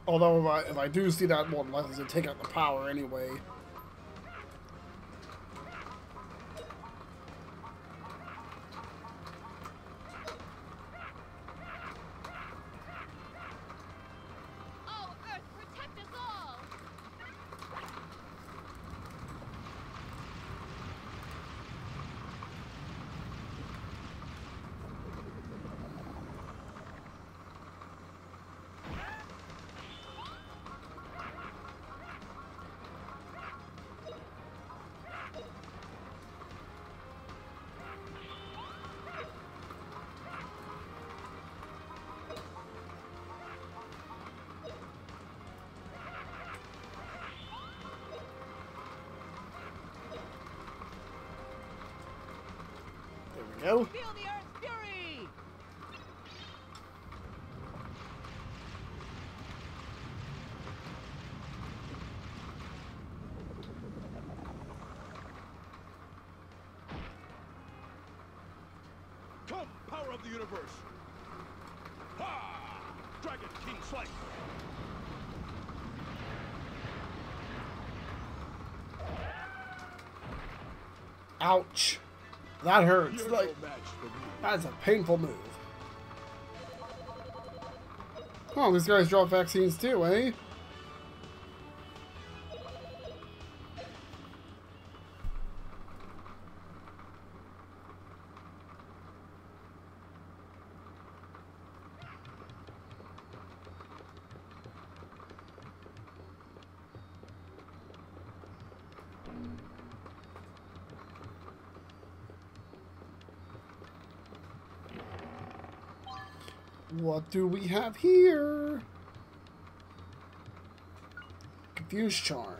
Although if I do see that, more than likely to take out the power anyway. Oh, Earth, protect us all! Go. Feel the Earth's fury! Come, power of the universe! Ha! Dragon King Slice! Ouch. That hurts. You're Like, no match for me. that's a painful move. Oh, these guys drop vaccines too, eh? What do we have here? Confused charm.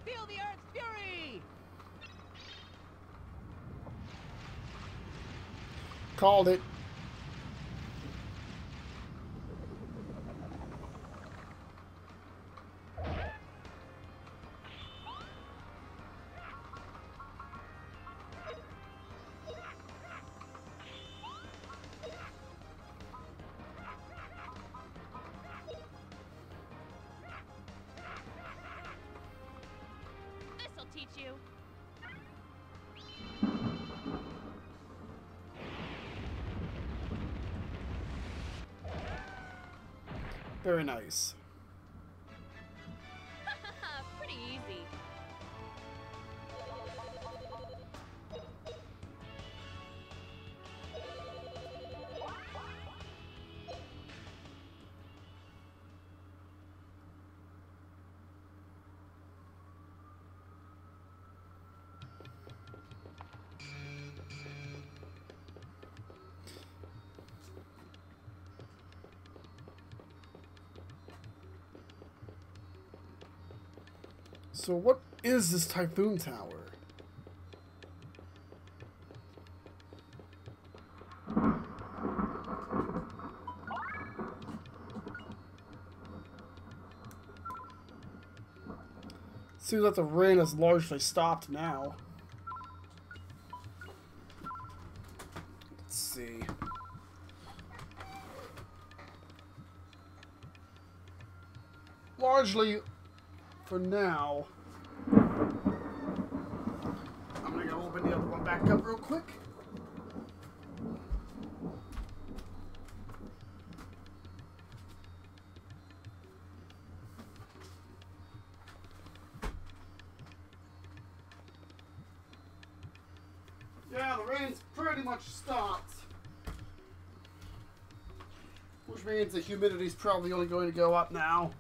Feel the Earth's fury! Called it. This'll teach you. Very nice. Pretty easy. So what is this Typhoon Tower? Seems like the rain has largely stopped now. Let's see. Largely, for now. I'm gonna go open the other one back up real quick. Yeah, the rain's pretty much stopped. Which means the humidity's probably only going to go up now.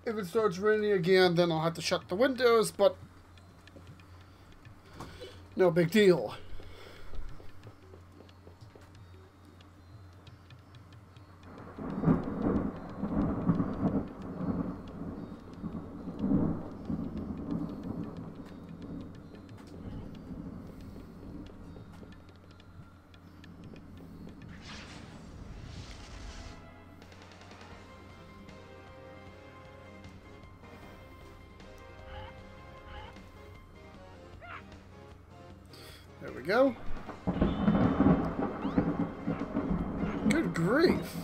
If it starts raining again, then I'll have to shut the windows, but no big deal. we go. Good grief.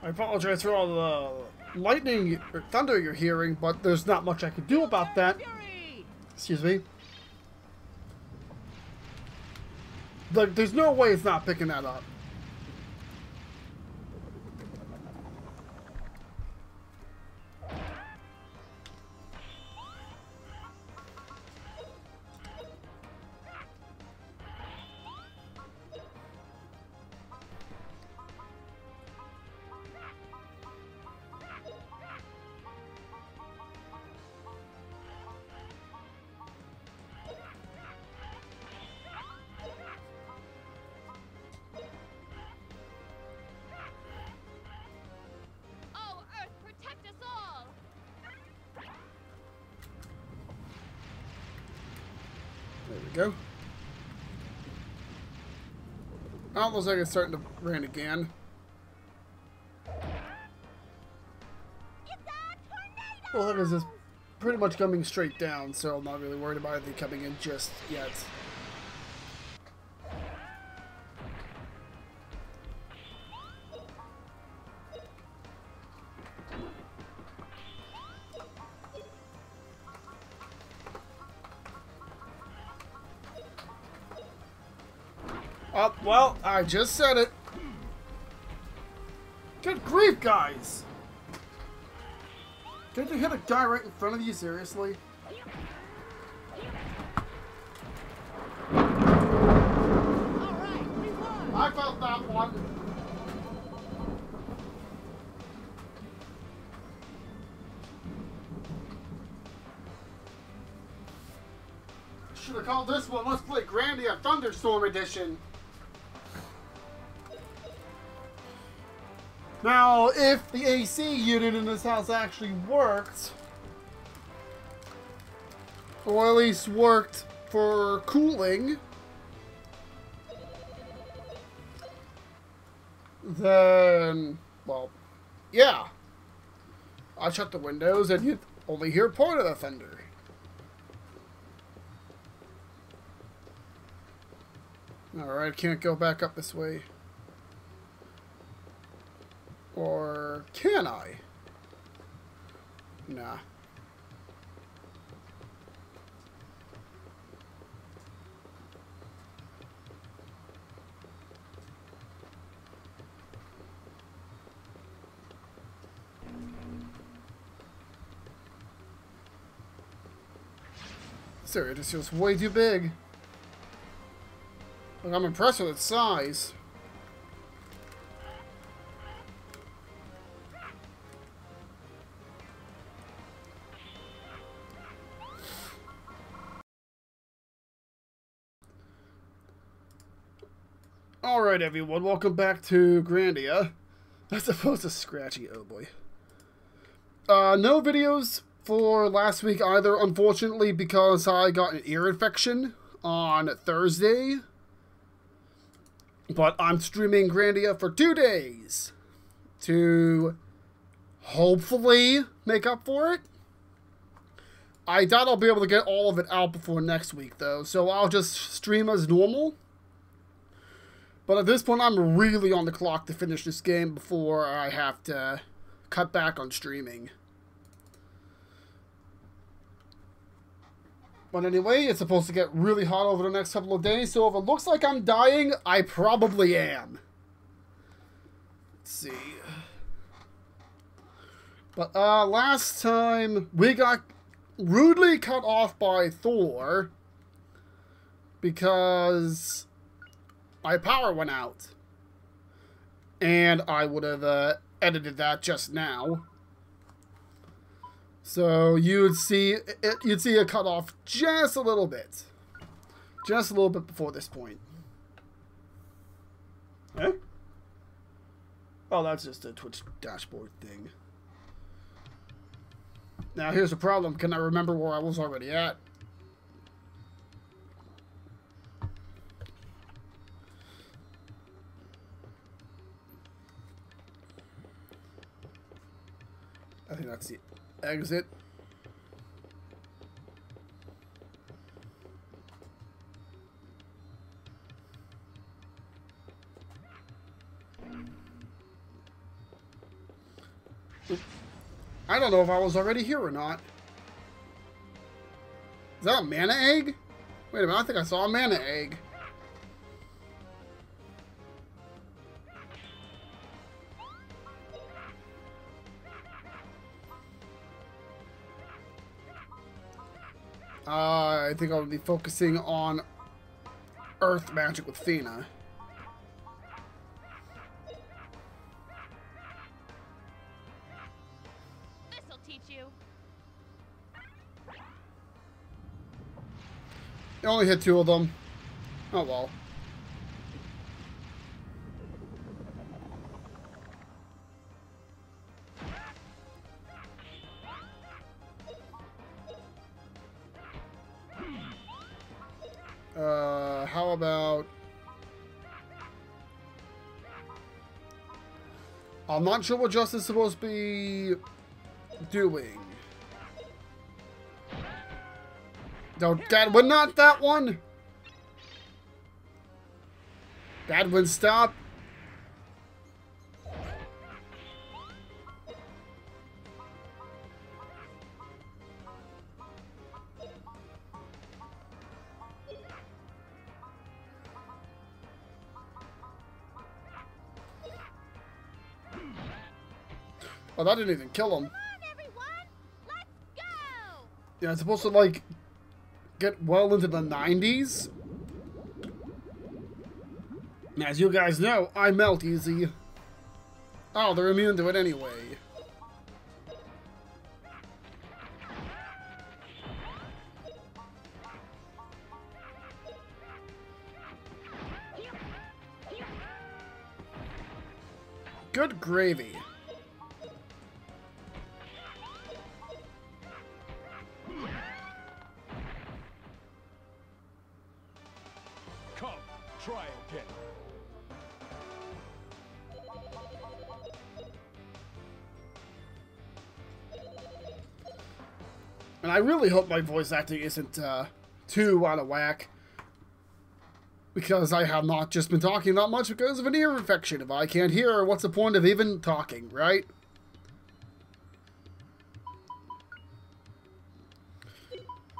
I apologize for all the lightning or thunder you're hearing, but there's not much I can do about that. Excuse me. Like, there's no way it's not picking that up. Oh, Earth, protect us all! There we go. Oh, looks like it's starting to rain again. Well, look, it's just pretty much coming straight down, so I'm not really worried about it coming in just yet. Oh, well, I just said it. Good grief, guys! Did you hit a guy right in front of you, seriously? Alright, we won! I felt that one. Should have called this one Let's Play Grandia Thunderstorm Edition. Now, if the AC unit in this house actually worked, or at least worked for cooling, then, well, yeah. I'd shut the windows and you'd only hear part of the thunder. Alright, can't go back up this way. Or can I? Nah. Sorry, it just feels way too big. Like, I'm impressed with its size. Alright everyone, welcome back to Grandia. As opposed to Scratchy, oh boy. No videos for last week either, unfortunately, because I got an ear infection on Thursday. But I'm streaming Grandia for 2 days to hopefully make up for it. I doubt I'll be able to get all of it out before next week though, so I'll just stream as normal. But at this point, I'm really on the clock to finish this game before I have to cut back on streaming. But anyway, it's supposed to get really hot over the next couple of days, so if it looks like I'm dying, I probably am. Let's see. But last time, we got rudely cut off by Thor because my power went out, and I would have edited that just now. So you'd see a cut off just a little bit before this point. Eh? Oh, that's just a Twitch dashboard thing. Now here's the problem. Can I remember where I was already at? I think that's it. Exit. I don't know if I was already here or not. Is that a mana egg? Wait a minute, I think I saw a mana egg. I think I'll be focusing on Earth magic with Fina. This'll teach you. You only hit 2 of them. Oh well. How about... I'm not sure what Justin's supposed to be doing. No, Dadwin, not that one! Dadwin, stop! Oh, that didn't even kill him. Come on, everyone! Let's go! Yeah, it's supposed to, like, get well into the 90s. As you guys know, I melt easy. Oh, they're immune to it anyway. Good gravy. Come, try again. And I really hope my voice acting isn't too out of whack. Because I have not just been talking that much because of an ear infection. If I can't hear, what's the point of even talking, right?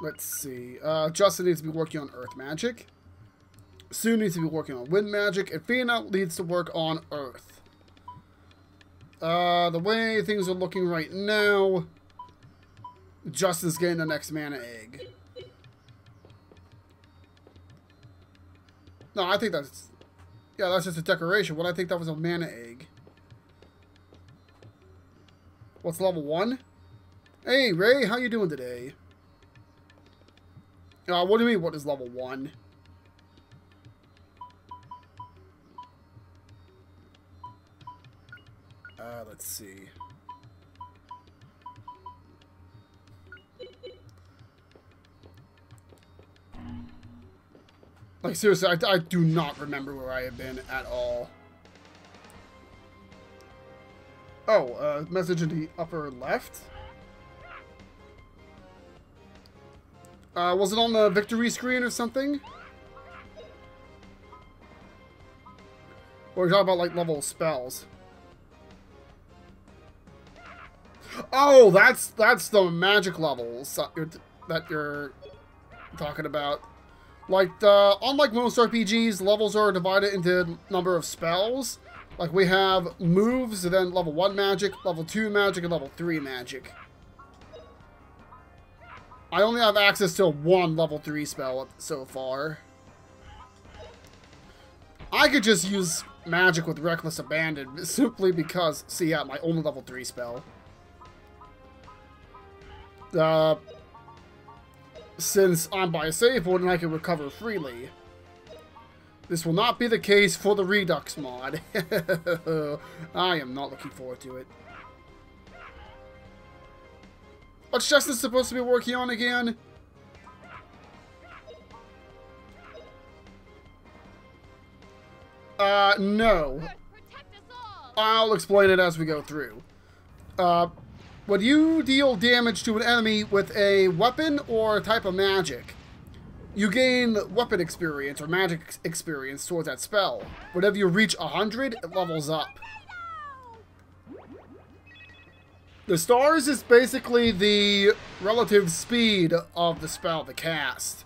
Let's see. Justin needs to be working on Earth Magic. Sue needs to be working on Wind Magic. And Fina needs to work on Earth. The way things are looking right now, Justin's getting the next mana egg. No, I think that's... Yeah, that's just a decoration. What I think that was a mana egg. What's level 1? Hey, Ray, how you doing today? What do you mean, what is level 1? Let's see. Like, seriously, I do not remember where I have been at all. Oh, message in the upper left? Was it on the victory screen or something? Or are you talking about, like, level spells? Oh, that's the magic levels that you're talking about. Like, unlike most RPGs, levels are divided into number of spells. Like, we have moves, and then level 1 magic, level 2 magic, and level 3 magic. I only have access to one level 3 spell so far. I could just use magic with Reckless Abandon, simply because, see, yeah, my only level 3 spell. Since I'm by a save point and I can recover freely. This will not be the case for the Redux mod. I am not looking forward to it. What's Justin supposed to be working on again? No. Earth, protect us all! I'll explain it as we go through. When you deal damage to an enemy with a weapon or a type of magic, you gain weapon experience or magic experience towards that spell. Whenever you reach 100, it levels up. The stars is basically the relative speed of the spell to cast.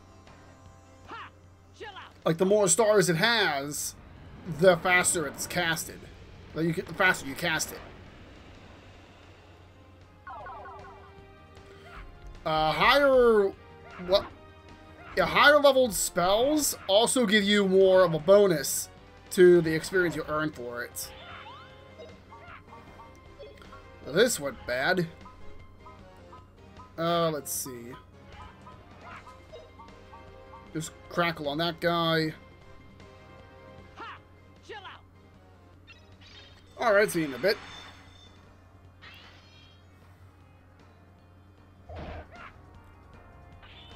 Like, the more stars it has, the faster it's casted. The faster you cast it. Higher leveled spells also give you more of a bonus to the experience you earn for it. This went bad. Let's see. Just crackle on that guy. Alright, see you in a bit.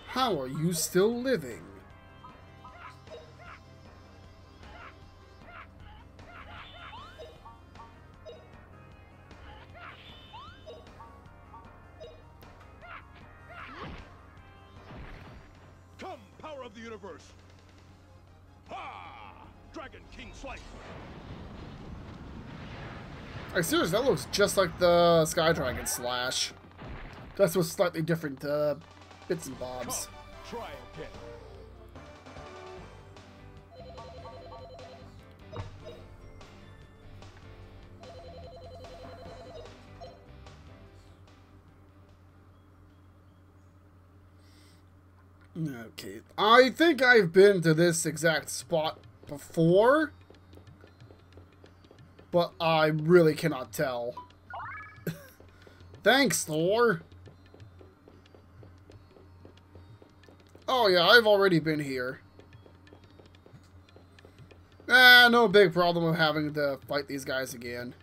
How are you still living? Come, power of the universe. Ha! Dragon King Slice. Like, seriously, that looks just like the Sky Dragon Slash. That's with slightly different bits and bobs. Come, try again. Okay, I think I've been to this exact spot before, but I really cannot tell. Thanks, Thor. Oh yeah, I've already been here. No big problem of having to fight these guys again.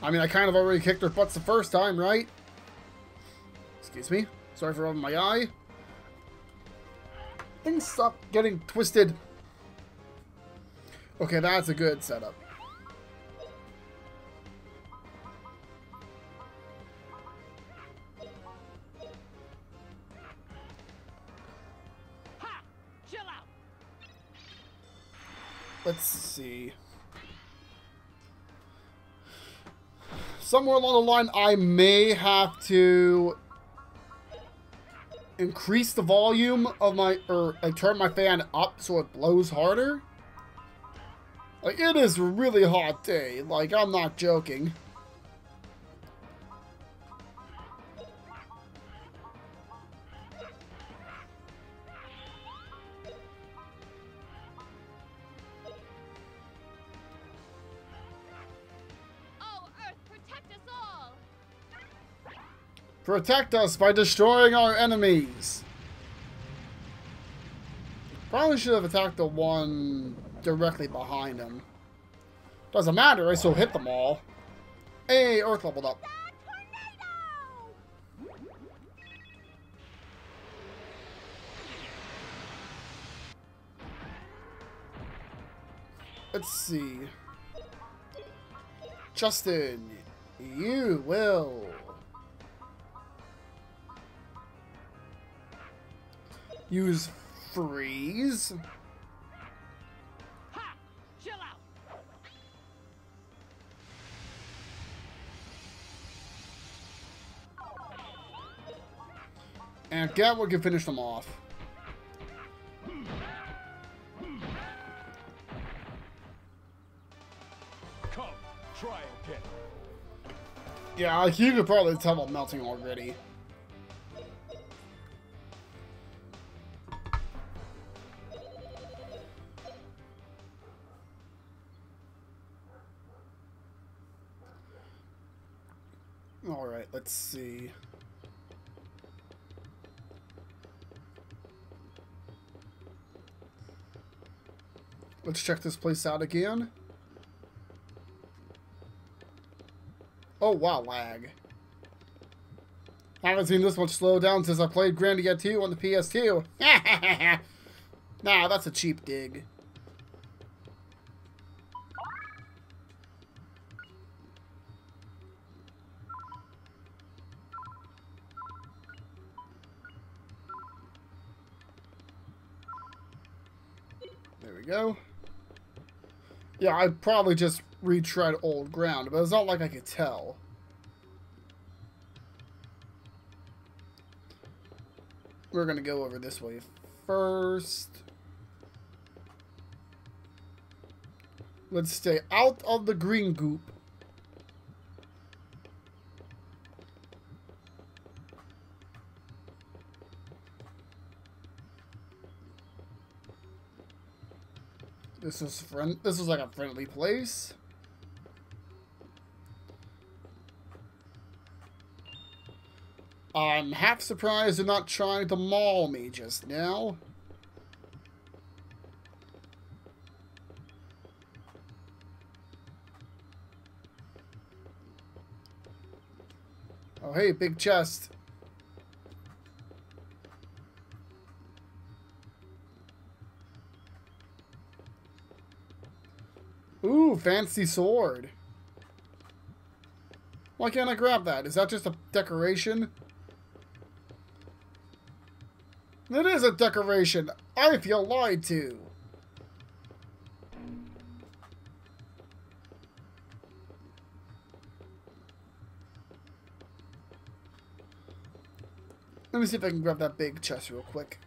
I mean, I kind of already kicked their butts the first time, right? Excuse me. Sorry for rubbing my eye. Things stop getting twisted. Okay, that's a good setup. Ha! Chill out. Let's see. Somewhere along the line, I may have to increase the volume of my, or like, turn my fan up so it blows harder. Like, it is a really hot day. Like, I'm not joking. Oh, Earth, protect us all. Protect us by destroying our enemies. Probably should have attacked the one directly behind him. Doesn't matter, I still hit them all. Hey, Earth leveled up. Let's see. Justin, you will use freeze. Ha! Chill out. And Gatwood can finish them off. Come, try again. Yeah, like, you could probably tell I'm melting already. Alright, let's see. Let's check this place out again. Oh, wow, lag. I haven't seen this much slow down since I played Grandia 2 on the PS2. Nah, that's a cheap dig. go. Yeah, I probably just retread old ground, but it's not like I could tell. We're gonna go over this way first. Let's stay out of the green goop. This is like a friendly place. I'm half surprised they're not trying to maul me just now. Oh, hey, big chest. Ooh, fancy sword. Why can't I grab that? Is that just a decoration? It is a decoration. I feel lied to. Let me see if I can grab that big chest real quick.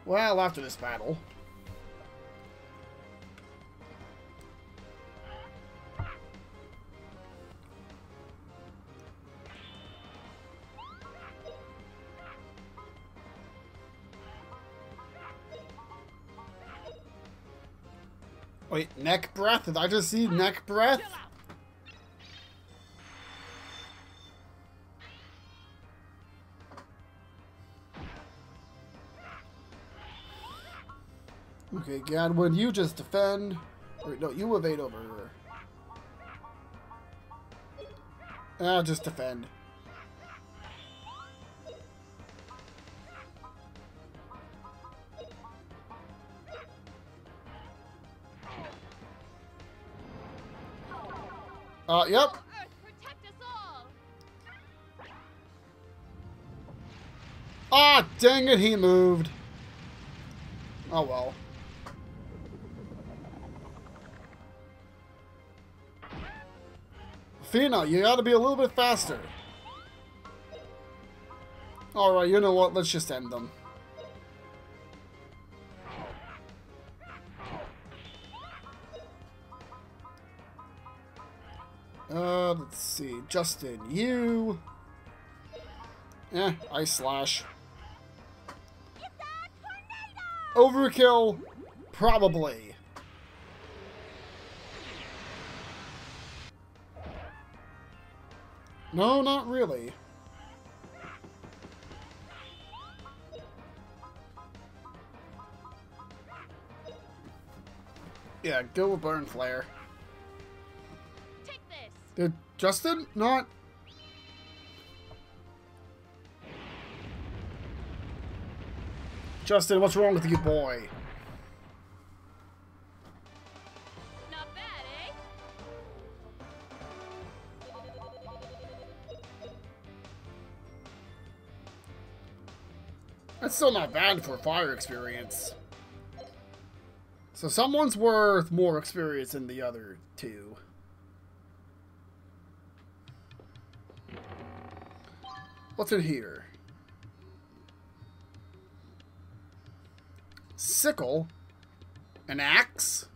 Well, after this battle. Wait, neck breath? Did I just see neck breath? Okay, Gadwin, you just defend. Or, no, you evade over her. Just defend. Yep. Earth, protect us all. Ah, dang it, he moved. Oh well. Fina, you gotta be a little bit faster. Alright, you know what? Let's just end them. Let's see. Justin, you. Ice slash. Overkill? Probably. No, not really. Yeah, go with Burn Flare. Take this. Did Justin not? Justin, what's wrong with you, boy? Not bad, eh? That's still not bad for fire experience. So someone's worth more experience than the other two. What's in here? Sickle? An axe?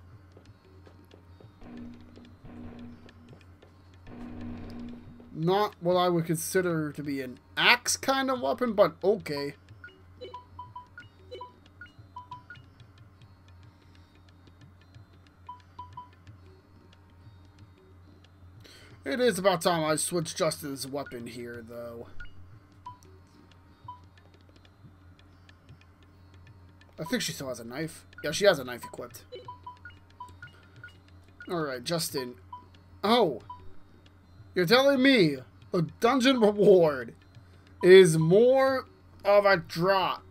Not what I would consider to be an axe kind of weapon, but okay. It is about time I switch Justin's weapon here, though. I think she still has a knife. Yeah, she has a knife equipped. Alright, Justin. Oh! You're telling me a dungeon reward is more of a drop.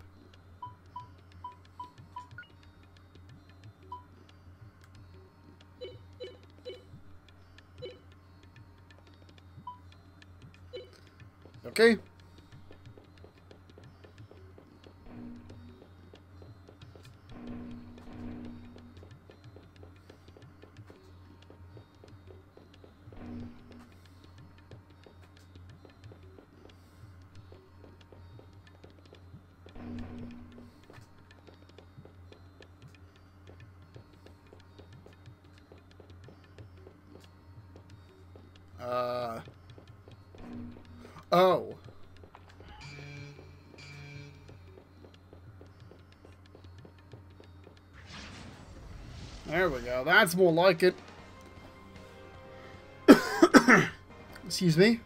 Okay. Oh. There we go. That's more like it. Excuse me.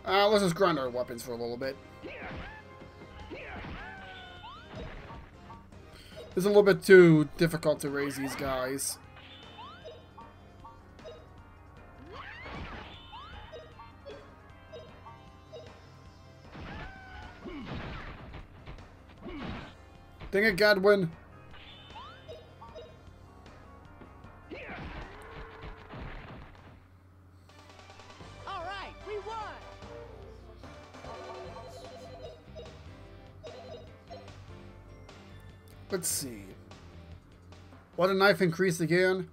Let's just grind our weapons for a little bit. It's a little bit too difficult to raise these guys. Dang it, Godwin. All right, we won. Let's see. What a knife increase again.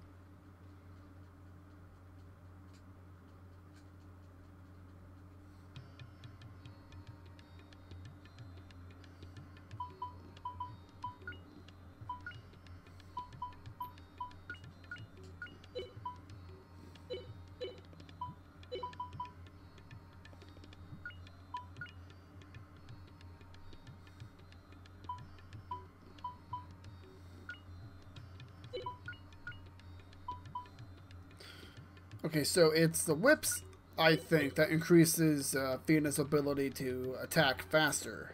Okay, so it's the whips, I think, that increases Phoenix's ability to attack faster.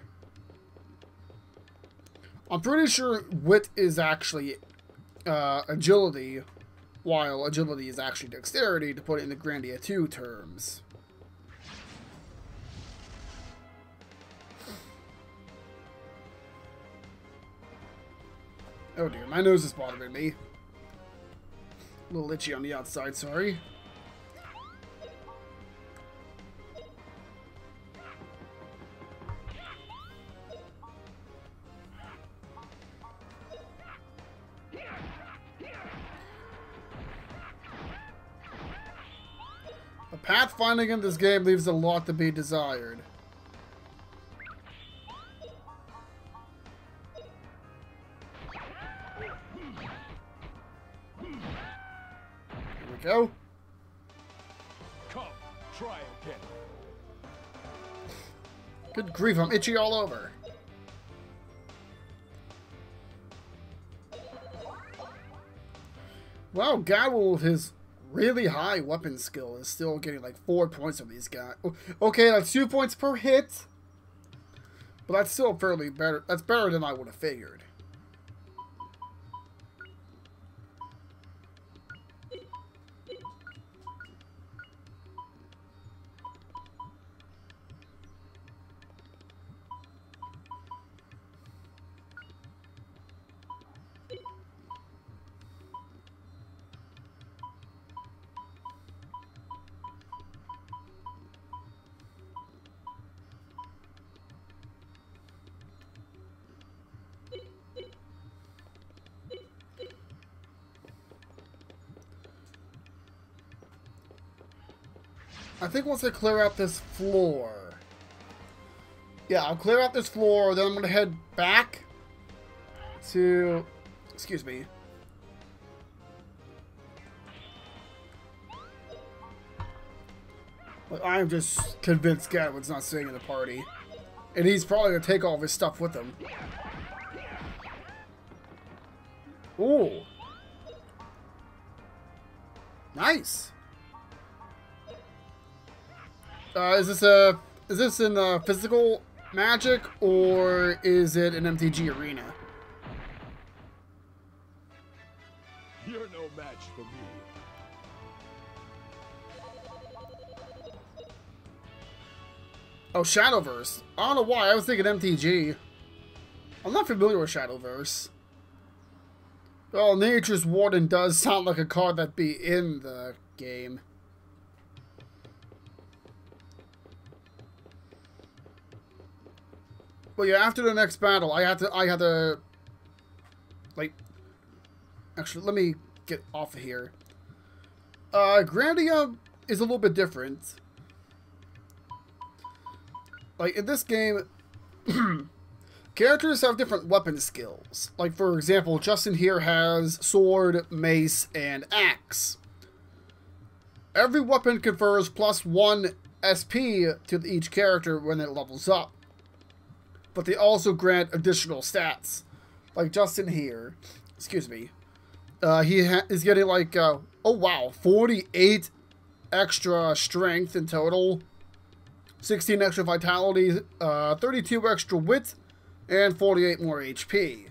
I'm pretty sure wit is actually agility, while agility is actually dexterity, to put it in the Grandia 2 terms. Oh dear, my nose is bothering me. A little itchy on the outside, sorry. The pathfinding in this game leaves a lot to be desired. Here we go. Come, try again. Good grief, I'm itchy all over. Wow, Gadwell with his really high weapon skill is still getting like 4 points from these guys. Okay, that's 2 points per hit. But that's still fairly better. That's better than I would have figured. I think once I clear out this floor... Yeah, I'll clear out this floor, then I'm going to head back to... Excuse me. Like, I'm just convinced Gadwin's not staying in the party. And he's probably going to take all of his stuff with him. Ooh. Nice. Is this in physical magic, or is it an MTG arena? You're no match for me. Oh, Shadowverse. I don't know why. I was thinking MTG. I'm not familiar with Shadowverse. Well, Nature's Warden does sound like a card that'd be in the game. But yeah, after the next battle, I had to, like, actually, let me get off of here. Grandia is a little bit different. Like, in this game, Characters have different weapon skills. Like, for example, Justin here has sword, mace, and axe. Every weapon confers +1 SP to each character when it levels up. But they also grant additional stats. Like Justin here, excuse me, he is getting like, oh wow, 48 extra strength in total, 16 extra vitality, 32 extra wit, and 48 more HP.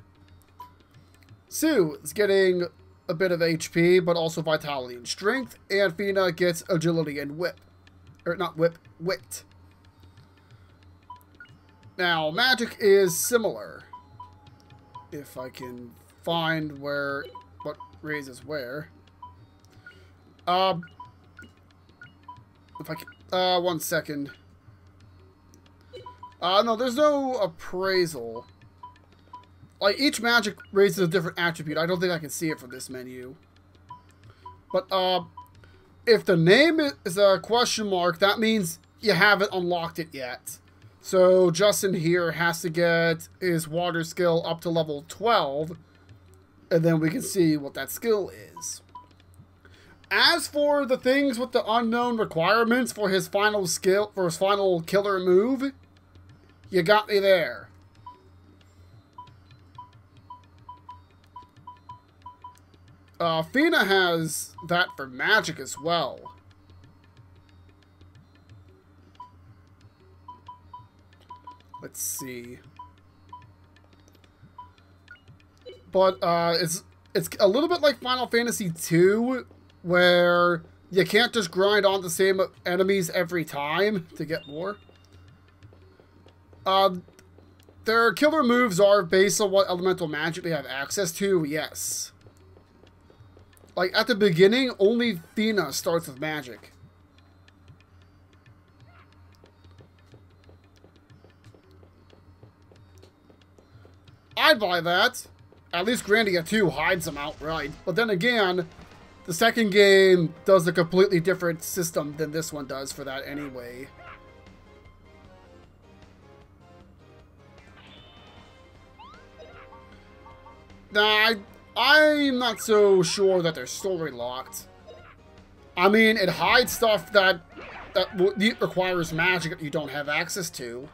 Sue is getting a bit of HP, but also vitality and strength, and Fina gets agility and whip. Or not whip, wit. Now, magic is similar. If I can find where, what raises where. If I can, 1 second. No, there's no appraisal. Like, each magic raises a different attribute. I don't think I can see it from this menu. But, if the name is a question mark, that means you haven't unlocked it yet. So, Justin here has to get his water skill up to level 12, and then we can see what that skill is. As for the things with the unknown requirements for his final skill, for his final killer move, you got me there. Fina has that for magic as well. Let's see. But it's a little bit like Final Fantasy II, where you can't just grind on the same enemies every time to get more. Their killer moves are based on what elemental magic they have access to, yes. Like, at the beginning, only Fina starts with magic. I'd buy that. At least Grandia 2 hides them outright. But then again, the second game does a completely different system than this one does for that anyway. Nah, I'm not so sure that they're story locked. I mean, it hides stuff that requires magic that you don't have access to.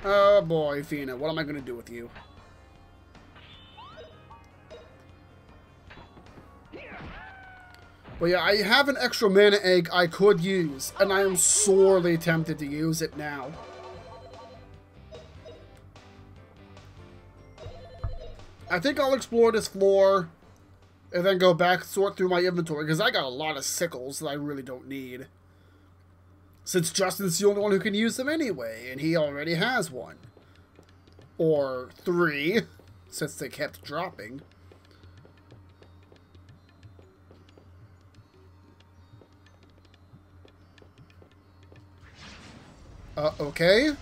Oh boy, Fina, what am I going to do with you? But yeah, I have an extra mana egg I could use, and I am sorely tempted to use it now. I think I'll explore this floor, and then go back, sort through my inventory, because I got a lot of sickles that I really don't need. Since Justin's the only one who can use them anyway, and he already has one. Or 3, since they kept dropping. Okay.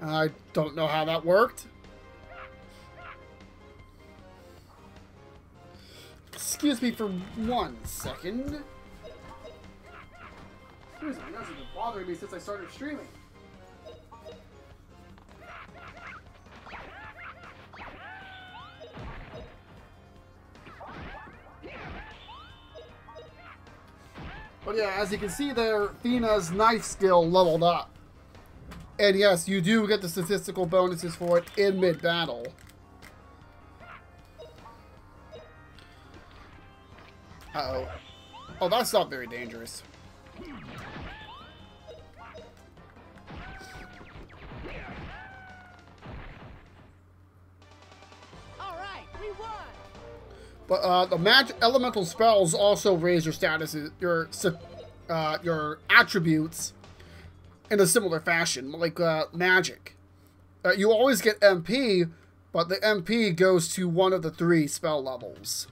I don't know how that worked. Excuse me for 1 second. Excuse me, that's been bothering me since I started streaming. But yeah, as you can see there, Fina's knife skill leveled up. And yes, you do get the statistical bonuses for it in mid-battle. Uh-oh. Oh, that's not very dangerous. Alright, we won! But the elemental spells also raise your statuses, your attributes in a similar fashion, like magic. You always get MP, but the MP goes to one of the 3 spell levels.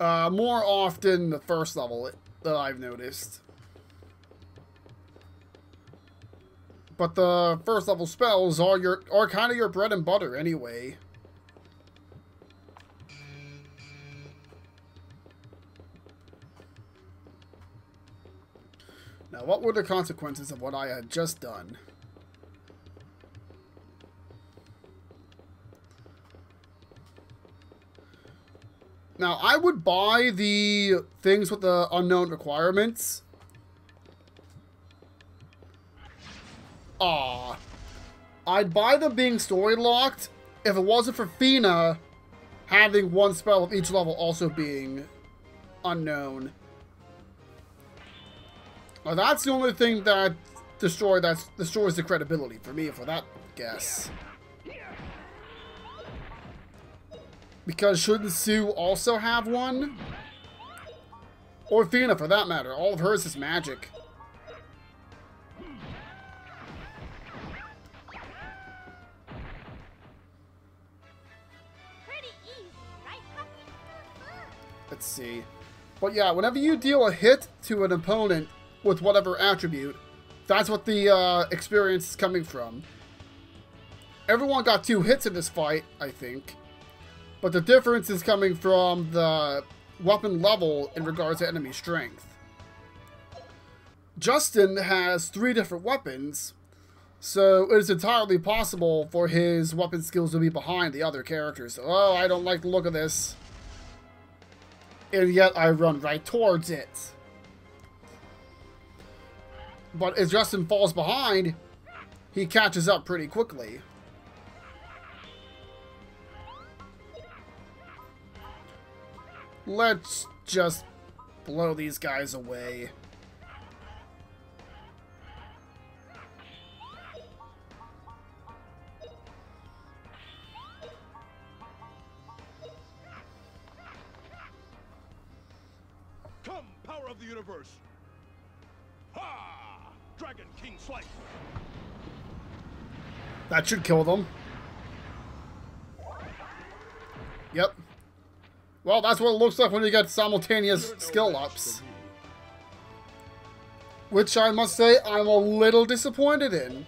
More often the first level that I've noticed. But the first level spells are kind of your bread and butter anyway. what were the consequences of what I had just done? Now, I would buy the things with the unknown requirements. I'd buy them being story locked if it wasn't for Fina having one spell of each level also being unknown. Now, that's the only thing that destroys the credibility for me for that guess. Because shouldn't Sue also have one? Or Fina, for that matter. All of hers is magic. Pretty easy, right, puppy? Let's see. But yeah, whenever you deal a hit to an opponent with whatever attribute, that's what the experience is coming from. Everyone got 2 hits in this fight, I think. But the difference is coming from the weapon level in regards to enemy strength. Justin has 3 different weapons, so it is entirely possible for his weapon skills to be behind the other characters. Oh, I don't like the look of this. And yet I run right towards it. But as Justin falls behind, he catches up pretty quickly. Let's just blow these guys away. Come, power of the universe! Ha! Dragon King Slice! That should kill them. Yep. Well, that's what it looks like when you get simultaneous skill ups. Which I must say, I'm a little disappointed in.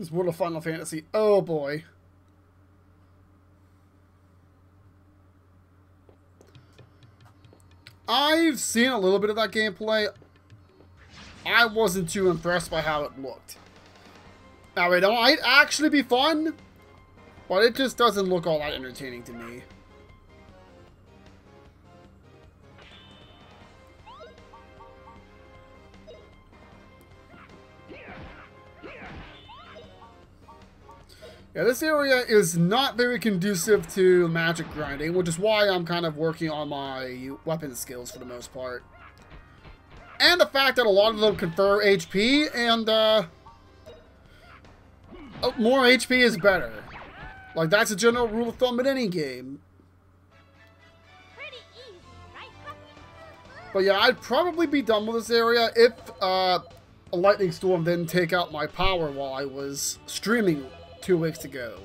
This World of Final Fantasy. Oh boy. I've seen a little bit of that gameplay. I wasn't too impressed by how it looked. Now, it might actually be fun, but it just doesn't look all that entertaining to me. Yeah, this area is not very conducive to magic grinding, which is why I'm kind of working on my weapon skills for the most part. And the fact that a lot of them confer HP, and more HP is better. Like, that's a general rule of thumb in any game. Pretty easy, right, puppy? But yeah, I'd probably be done with this area if a lightning storm didn't take out my power while I was streaming 2 weeks ago.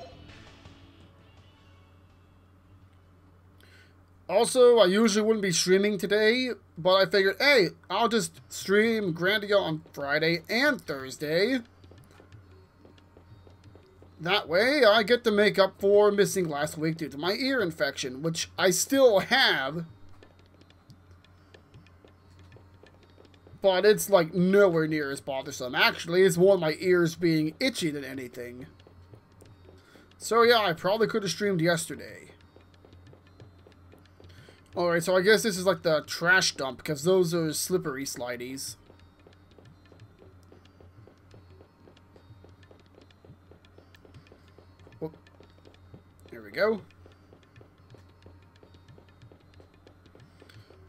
Also, I usually wouldn't be streaming today, but I figured, hey, I'll just stream Grandia on Friday and Thursday. That way, I get to make up for missing last week due to my ear infection, which I still have. But it's, like, nowhere near as bothersome. Actually, it's more my ears being itchy than anything. So, yeah, I probably could have streamed yesterday. Alright, so I guess this is, like, the trash dump, because those are slippery slideys. There we go.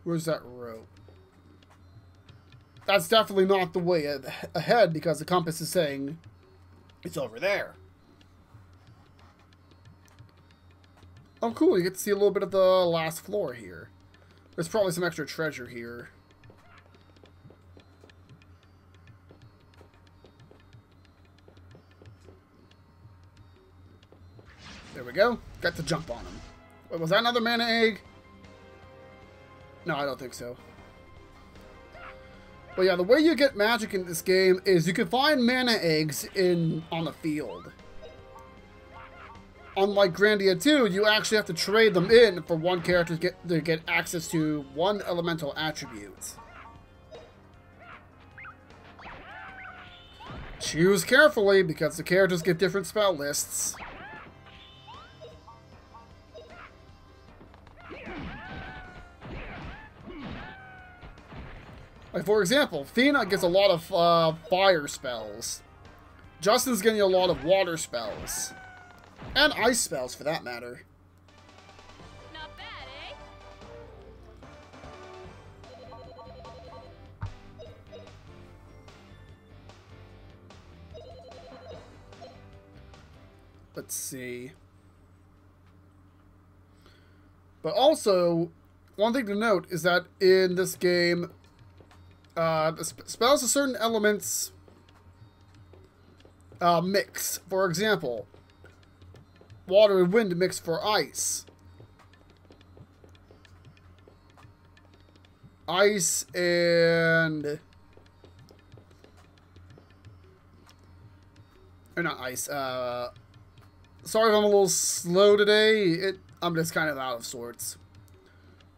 Where's that rope? That's definitely not the way ahead because the compass is saying it's over there. Oh, cool. You get to see a little bit of the last floor here. There's probably some extra treasure here. There we go. Got to jump on him. Wait, was that another mana egg? No, I don't think so. But yeah, the way you get magic in this game is you can find mana eggs on the field. unlike Grandia 2, you actually have to trade them in for one character to get access to one elemental attribute. Choose carefully, because the characters get different spell lists. Like, for example, Fina gets a lot of fire spells. Justin's getting a lot of water spells. And ice spells, for that matter. Not bad, eh? Let's see. But also, one thing to note is that in this game, the spells of certain elements mix. For example, water and wind mix for ice. Ice and... Or not ice, sorry if I'm a little slow today. I'm just kind of out of sorts.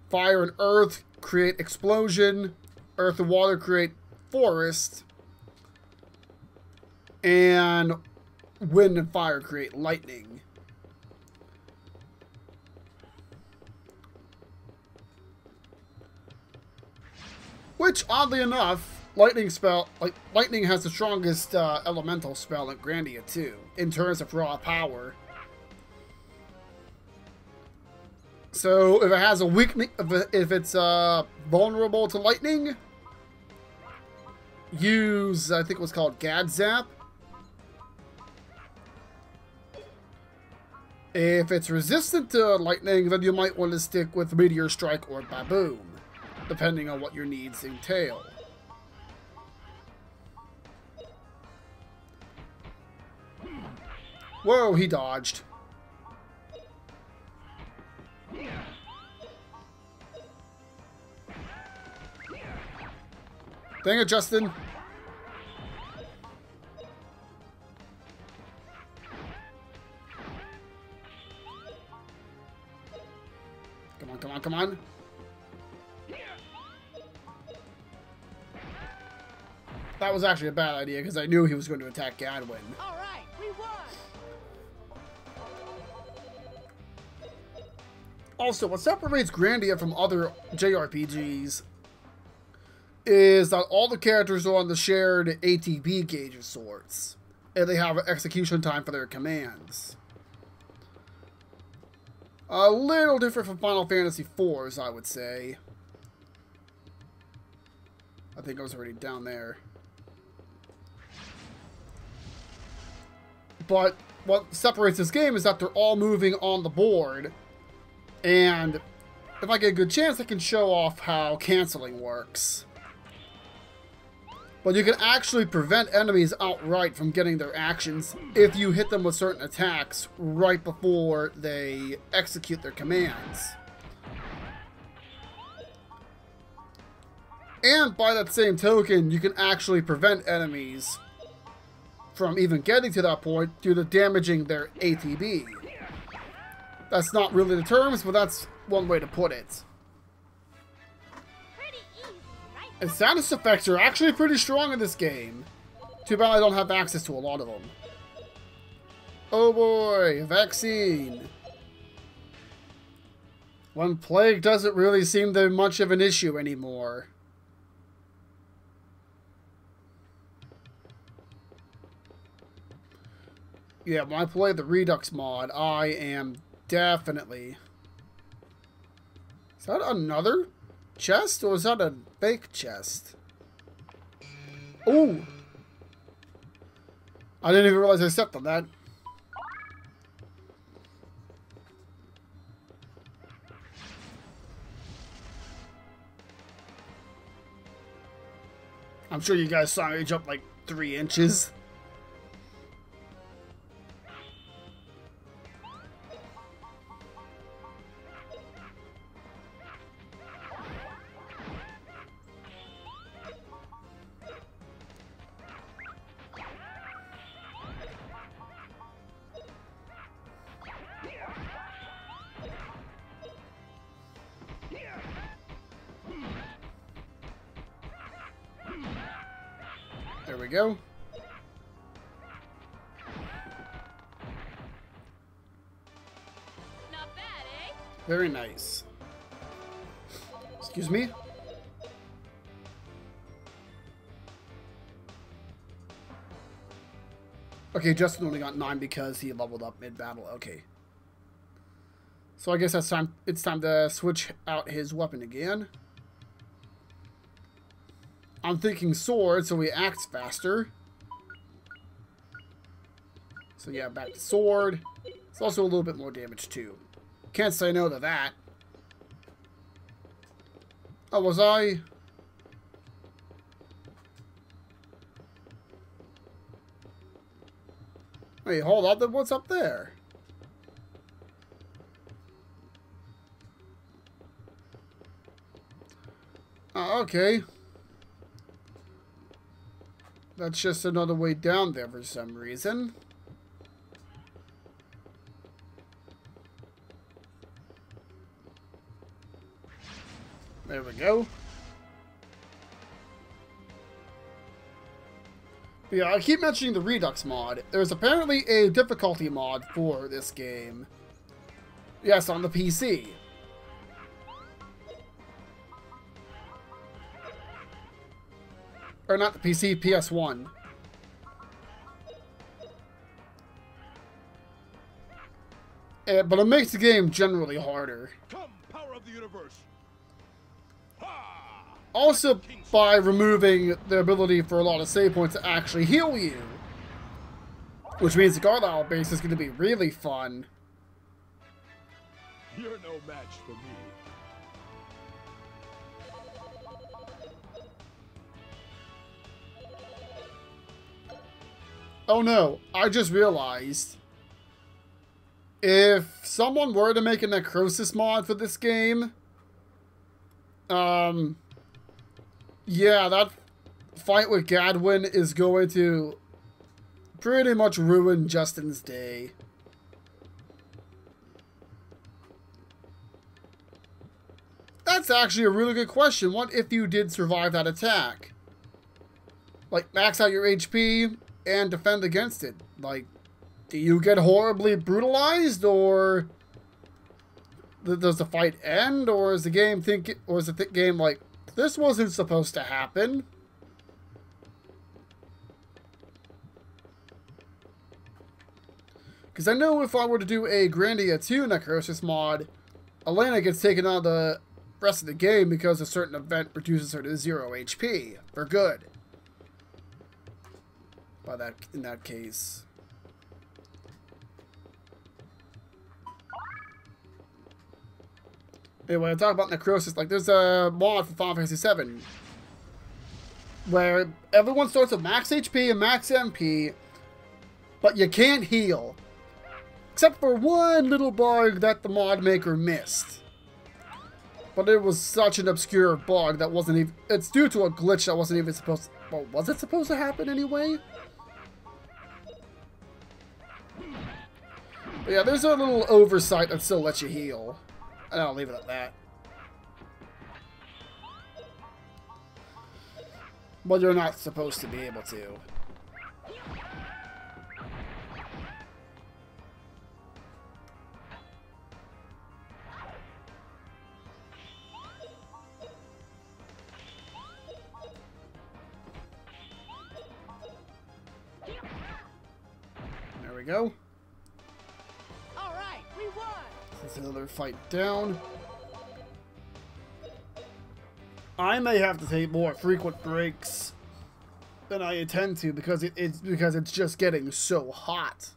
Fire and earth create explosion. Earth and water create forest. And wind and fire create lightning. Which, oddly enough, lightning has the strongest elemental spell in Grandia 2, in terms of raw power. So, if it has a weakness, if it's vulnerable to lightning, use, I think it was called Gad Zap. If it's resistant to lightning, then you might want to stick with Meteor Strike or Baboom, depending on what your needs entail. Whoa, he dodged. Dang it, Justin. Come on, come on, come on. That was actually a bad idea, because I knew he was going to attack Gadwin. All right, we won. Also, what separates Grandia from other JRPGs is that all the characters are on the shared ATB gauge of sorts, and they have an execution time for their commands. A little different from Final Fantasy IV's, I would say. I think I was already down there. But what separates this game is that they're all moving on the board, and if I get a good chance, I can show off how canceling works. But you can actually prevent enemies outright from getting their actions if you hit them with certain attacks right before they execute their commands. And by that same token, you can actually prevent enemies from even getting to that point due to damaging their ATB. That's not really the terms, but that's one way to put it. And status effects are actually pretty strong in this game. Too bad I don't have access to a lot of them. Oh boy, vaccine. When plague doesn't really seem to be much of an issue anymore. Yeah, when I play the Redux mod, I am definitely... Is that another chest, or is that a fake chest? Ooh! I didn't even realize I stepped on that. I'm sure you guys saw me jump like 3 inches. There we go. Not bad, eh? Very nice. Excuse me? Okay, Justin only got 9 because he leveled up mid-battle. Okay. So I guess that's time. It's time to switch out his weapon again. I'm thinking sword, so he acts faster. So yeah, back to sword. It's also a little bit more damage too. Can't say no to that. Oh, was I? Wait, hold on. Then what's up there? Oh, okay. That's just another way down there for some reason. There we go. But yeah, I keep mentioning the Redux mod. There's apparently a difficulty mod for this game. Yes, on the PC. Or not the PC, PS1. But it makes the game generally harder. Come, power of the universe. Ha! Also, by removing the ability for a lot of save points to actually heal you. Which means the Carlisle base is going to be really fun. You're no match for me. Oh no, I just realized. If someone were to make a necrosis mod for this game, yeah, that fight with Gadwin is going to pretty much ruin Justin's day. That's actually a really good question. What if you did survive that attack? Like, max out your HP and defend against it. Like, do you get horribly brutalized, or does the fight end, or is the game game like, this wasn't supposed to happen? Because I know if I were to do a Grandia 2 Necrosis mod, Elena gets taken out of the rest of the game because a certain event reduces her to 0 HP for good. In that case. Anyway, I talk about Necrosis, like there's a mod for Final Fantasy VII where everyone starts with max HP and max MP, but you can't heal. Except for one little bug that the mod maker missed. But it was such an obscure bug that wasn't even... It's due to a glitch that wasn't even supposed to... Well, was it supposed to happen anyway? But yeah, there's a little oversight that still lets you heal. And I'll leave it at that. But you're not supposed to be able to. There we go. All right, we won. That's another fight down. I may have to take more frequent breaks than I intend to because it's just getting so hot.